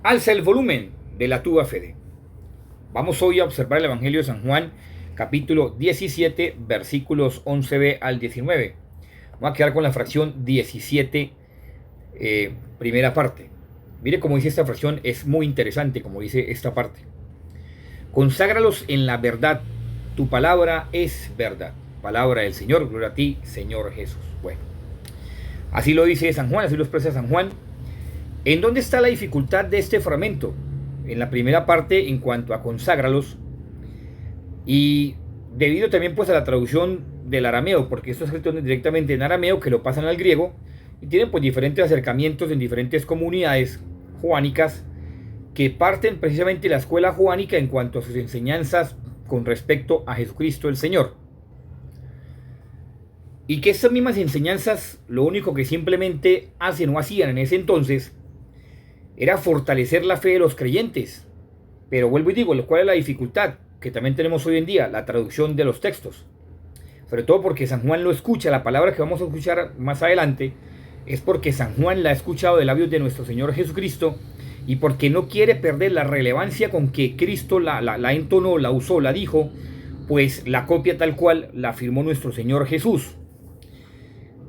Alza el volumen de la tuba Fede. Vamos hoy a observar el Evangelio de San Juan, capítulo 17, versículos 11b al 19. Vamos a quedar con la fracción 17, primera parte. Mire cómo dice esta fracción, es muy interesante como dice esta parte. Conságralos en la verdad, tu palabra es verdad. Palabra del Señor, gloria a ti, Señor Jesús. Bueno, así lo dice San Juan, así lo expresa San Juan. ¿En dónde está la dificultad de este fragmento? En la primera parte, en cuanto a conságralos, y debido también pues a la traducción del arameo, porque esto es escrito directamente en arameo, que lo pasan al griego, y tienen pues diferentes acercamientos en diferentes comunidades juánicas, que parten precisamente de la escuela juánica en cuanto a sus enseñanzas con respecto a Jesucristo el Señor. Y que estas mismas enseñanzas, lo único que simplemente hacen o hacían en ese entonces, era fortalecer la fe de los creyentes. Pero vuelvo y digo, ¿cuál es la dificultad que también tenemos hoy en día? La traducción de los textos. Sobre todo porque San Juan lo escucha, la palabra que vamos a escuchar más adelante, es porque San Juan la ha escuchado de labios de nuestro Señor Jesucristo, y porque no quiere perder la relevancia con que Cristo la entonó, la usó, la dijo, pues la copia tal cual la afirmó nuestro Señor Jesús.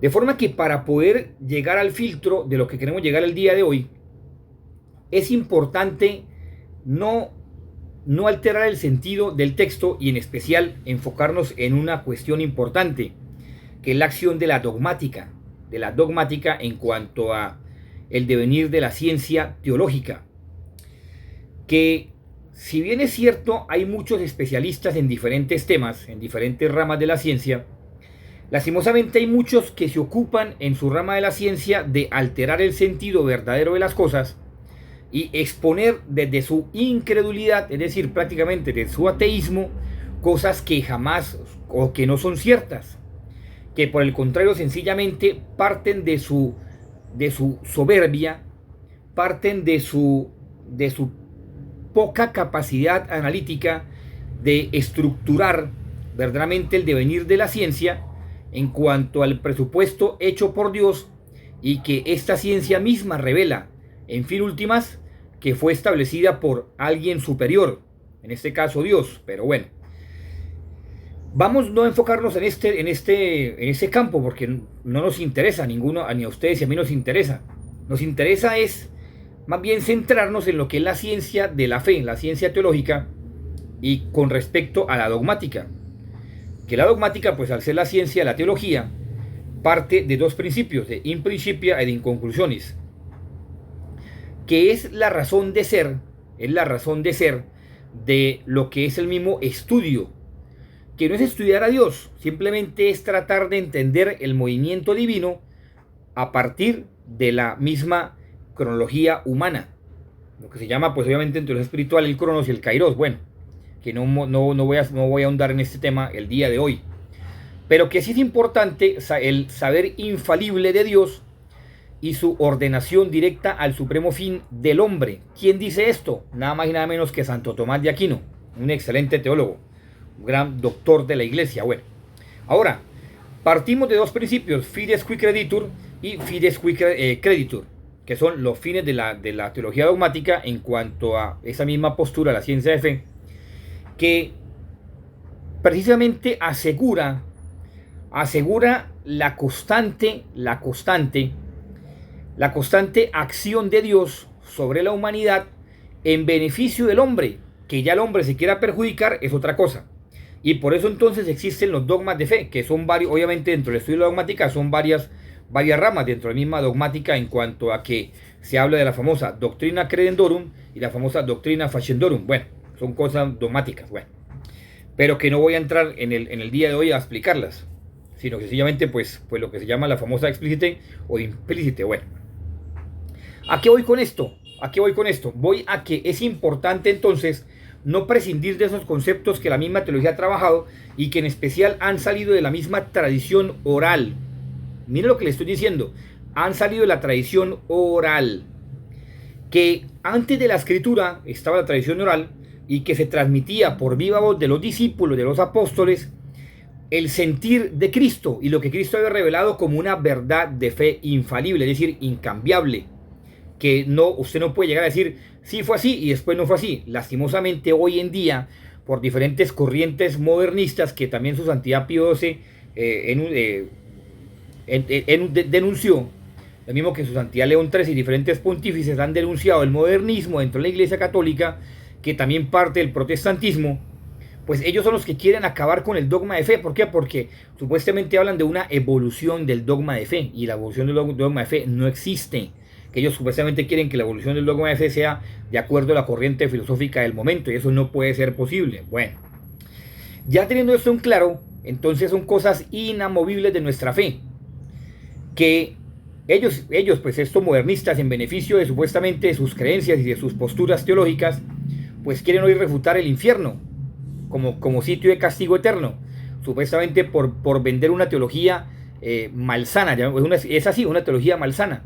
De forma que para poder llegar al filtro de lo que queremos llegar el día de hoy, es importante no alterar el sentido del texto y en especial enfocarnos en una cuestión importante, que es la acción de la dogmática en cuanto a el devenir de la ciencia teológica. Que si bien es cierto, hay muchos especialistas en diferentes temas, en diferentes ramas de la ciencia, lastimosamente hay muchos que se ocupan en su rama de la ciencia de alterar el sentido verdadero de las cosas y exponer desde su incredulidad, es decir, prácticamente de su ateísmo, cosas que jamás o que no son ciertas, que por el contrario sencillamente parten de su soberbia, parten de su poca capacidad analítica de estructurar verdaderamente el devenir de la ciencia en cuanto al presupuesto hecho por Dios, y que esta ciencia misma revela, en fin últimas, que fue establecida por alguien superior, en este caso Dios. Pero bueno, vamos no a enfocarnos en ese campo, porque no nos interesa ninguno, ni a ustedes y a mí nos interesa. Nos interesa es más bien centrarnos en lo que es la ciencia de la fe, la ciencia teológica, y con respecto a la dogmática. Que la dogmática, pues al ser la ciencia de la teología, parte de dos principios, de in principia y de in conclusiones, que es la razón de ser, de lo que es el mismo estudio, que no es estudiar a Dios, simplemente es tratar de entender el movimiento divino a partir de la misma cronología humana, lo que se llama pues obviamente en teología espiritual el cronos y el kairos. Bueno, que no voy a ahondar en este tema el día de hoy, pero que sí es importante el saber infalible de Dios y su ordenación directa al supremo fin del hombre. ¿Quién dice esto? Nada más y nada menos que Santo Tomás de Aquino, un excelente teólogo, un gran doctor de la iglesia. Bueno, ahora partimos de dos principios, fides qui creditur y fides qui creditur, que son los fines de la teología dogmática en cuanto a esa misma postura, la ciencia de fe, que precisamente asegura la constante acción de Dios sobre la humanidad en beneficio del hombre. Que ya el hombre se quiera perjudicar es otra cosa. Y por eso entonces existen los dogmas de fe, que son varios, obviamente dentro del estudio de la dogmática son varias ramas dentro de la misma dogmática, en cuanto a que se habla de la famosa doctrina credendorum y la famosa doctrina facendorum. Bueno, son cosas dogmáticas, bueno, pero que no voy a entrar en el día de hoy a explicarlas, sino que sencillamente pues lo que se llama la famosa explícite o implícite. Bueno, ¿a qué voy con esto? Voy a que es importante entonces no prescindir de esos conceptos que la misma teología ha trabajado y que en especial han salido de la misma tradición oral. Mire lo que le estoy diciendo, han salido de la tradición oral, que antes de la escritura estaba la tradición oral y que se transmitía por viva voz de los discípulos, de los apóstoles, el sentir de Cristo y lo que Cristo había revelado como una verdad de fe infalible, es decir, incambiable, que no, usted no puede llegar a decir, sí fue así y después no fue así. Lastimosamente hoy en día, por diferentes corrientes modernistas que también su santidad Pío XII denunció, lo mismo que su santidad León XIII y diferentes pontífices han denunciado el modernismo dentro de la Iglesia Católica, que también parte del protestantismo. Pues ellos son los que quieren acabar con el dogma de fe. ¿Por qué? Porque supuestamente hablan de una evolución del dogma de fe, y la evolución del dogma de fe no existe. Que ellos supuestamente quieren que la evolución del dogma de fe sea de acuerdo a la corriente filosófica del momento, y eso no puede ser posible. Bueno, ya teniendo esto en claro, entonces son cosas inamovibles de nuestra fe, que ellos pues estos modernistas, en beneficio de supuestamente de sus creencias y de sus posturas teológicas, pues quieren hoy refutar el infierno como sitio de castigo eterno, supuestamente por vender una teología malsana. Es así, una teología malsana,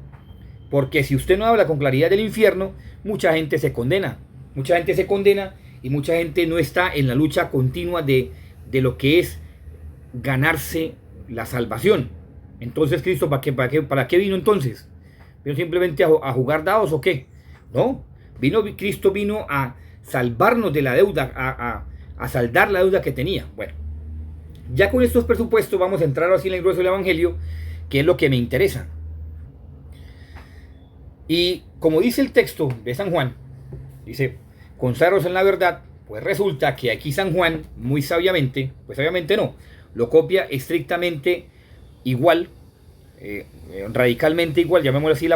porque si usted no habla con claridad del infierno, mucha gente se condena, y mucha gente no está en la lucha continua de lo que es ganarse la salvación. Entonces, ¿Cristo para qué vino entonces? ¿Vino simplemente a jugar dados o qué? No, Cristo vino a salvarnos de la deuda, a saldar la deuda que tenía. Bueno, ya con estos presupuestos vamos a entrar así en el grueso del Evangelio, que es lo que me interesa. Y como dice el texto de San Juan, dice, consagrados en la verdad, pues resulta que aquí San Juan, muy sabiamente, pues obviamente no, lo copia estrictamente igual, radicalmente igual, llamémoslo así,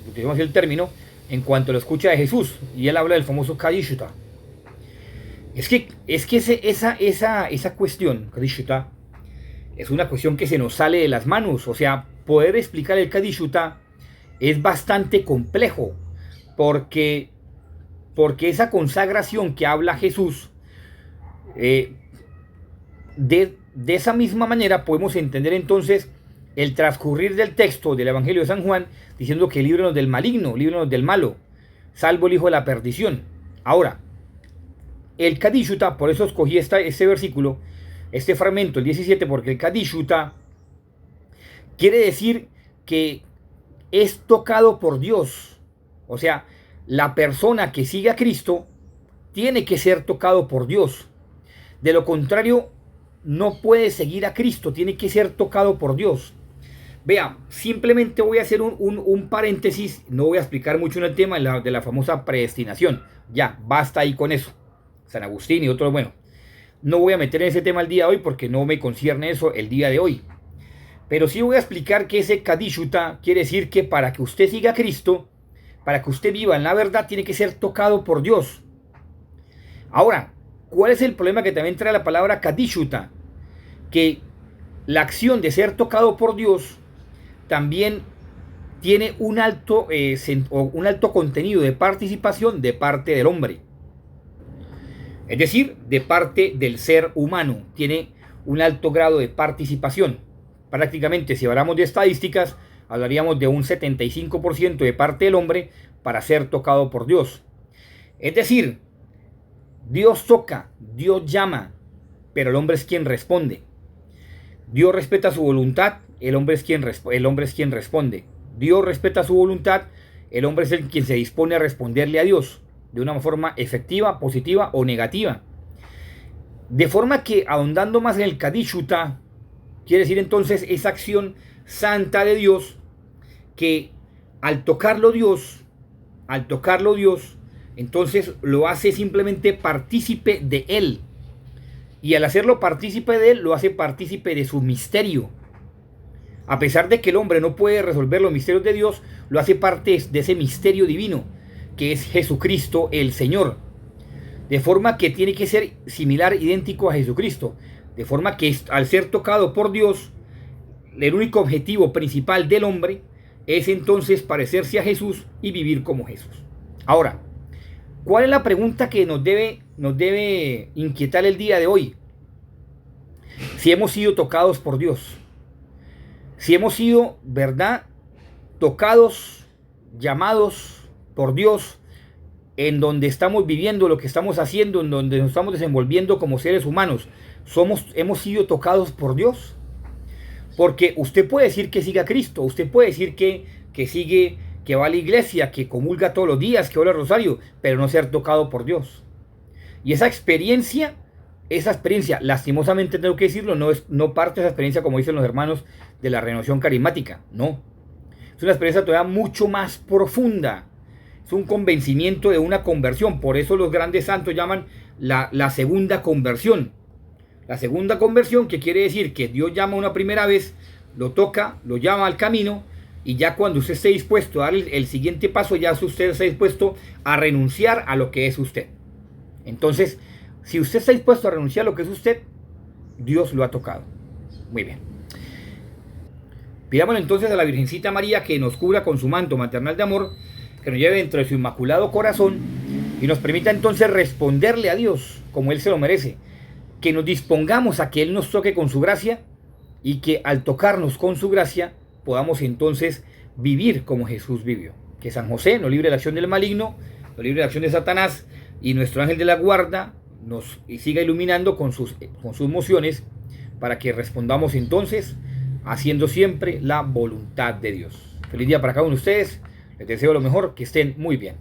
utilizamos el término, en cuanto lo escucha de Jesús, y él habla del famoso Kadishuta. Es que esa cuestión, Kadishuta, es una cuestión que se nos sale de las manos. O sea, poder explicar el Kadishuta es bastante complejo, porque esa consagración que habla Jesús, de esa misma manera podemos entender entonces el transcurrir del texto del Evangelio de San Juan, diciendo que líbranos del maligno, líbranos del malo, salvo el hijo de la perdición. Ahora, el Kadishuta, por eso escogí este versículo, este fragmento, el 17, porque el Kadishuta quiere decir que es tocado por Dios. O sea, la persona que sigue a Cristo tiene que ser tocado por Dios. De lo contrario, no puede seguir a Cristo, tiene que ser tocado por Dios. Vea, simplemente voy a hacer un paréntesis, no voy a explicar mucho en el tema de la famosa predestinación. Ya, basta ahí con eso. San Agustín y otros, bueno, no voy a meter en ese tema el día de hoy porque no me concierne eso el día de hoy. Pero sí voy a explicar que ese Kadishuta quiere decir que para que usted siga a Cristo, para que usted viva en la verdad, tiene que ser tocado por Dios. Ahora, ¿cuál es el problema que también trae la palabra Kadishuta? Que la acción de ser tocado por Dios también tiene un alto contenido de participación de parte del hombre. Es decir, de parte del ser humano, tiene un alto grado de participación. Prácticamente, si hablamos de estadísticas, hablaríamos de un 75% de parte del hombre para ser tocado por Dios. Es decir, Dios toca, Dios llama, pero el hombre es quien responde. Dios respeta su voluntad, el hombre es quien responde. Dios respeta su voluntad, el hombre es quien se dispone a responderle a Dios de una forma efectiva, positiva o negativa. De forma que, ahondando más en el Kadishuta, quiere decir entonces esa acción santa de Dios, que al tocarlo Dios, entonces lo hace simplemente partícipe de Él. Y al hacerlo partícipe de Él, lo hace partícipe de su misterio. A pesar de que el hombre no puede resolver los misterios de Dios, lo hace parte de ese misterio divino, que es Jesucristo el Señor. De forma que tiene que ser similar, idéntico a Jesucristo. De forma que al ser tocado por Dios, el único objetivo principal del hombre es entonces parecerse a Jesús y vivir como Jesús. Ahora, ¿cuál es la pregunta que nos debe inquietar el día de hoy? Si hemos sido tocados por Dios. Si hemos sido, ¿verdad?, tocados, llamados por Dios, en donde estamos viviendo, lo que estamos haciendo, en donde nos estamos desenvolviendo como seres humanos, hemos sido tocados por Dios. Porque usted puede decir que sigue a Cristo, usted puede decir que sigue que va a la iglesia, que comulga todos los días, que ora el rosario, pero no ser tocado por Dios. Y esa experiencia, lastimosamente tengo que decirlo, no parte de esa experiencia como dicen los hermanos de la renovación carismática, no. Es una experiencia todavía mucho más profunda. Es un convencimiento de una conversión. Por eso los grandes santos llaman la segunda conversión. La segunda conversión, que quiere decir que Dios llama una primera vez, lo toca, lo llama al camino, y ya cuando usted esté dispuesto a dar el siguiente paso, ya usted está dispuesto a renunciar a lo que es usted. Entonces, si usted está dispuesto a renunciar a lo que es usted, Dios lo ha tocado. Muy bien. Pidámosle entonces a la Virgencita María que nos cubra con su manto maternal de amor, que nos lleve dentro de su inmaculado corazón y nos permita entonces responderle a Dios como Él se lo merece. Que nos dispongamos a que Él nos toque con su gracia y que al tocarnos con su gracia podamos entonces vivir como Jesús vivió. Que San José nos libre de la acción del maligno, nos libre de la acción de Satanás, y nuestro ángel de la guarda nos siga iluminando con sus mociones para que respondamos entonces haciendo siempre la voluntad de Dios. Feliz día para cada uno de ustedes. Les deseo lo mejor, que estén muy bien.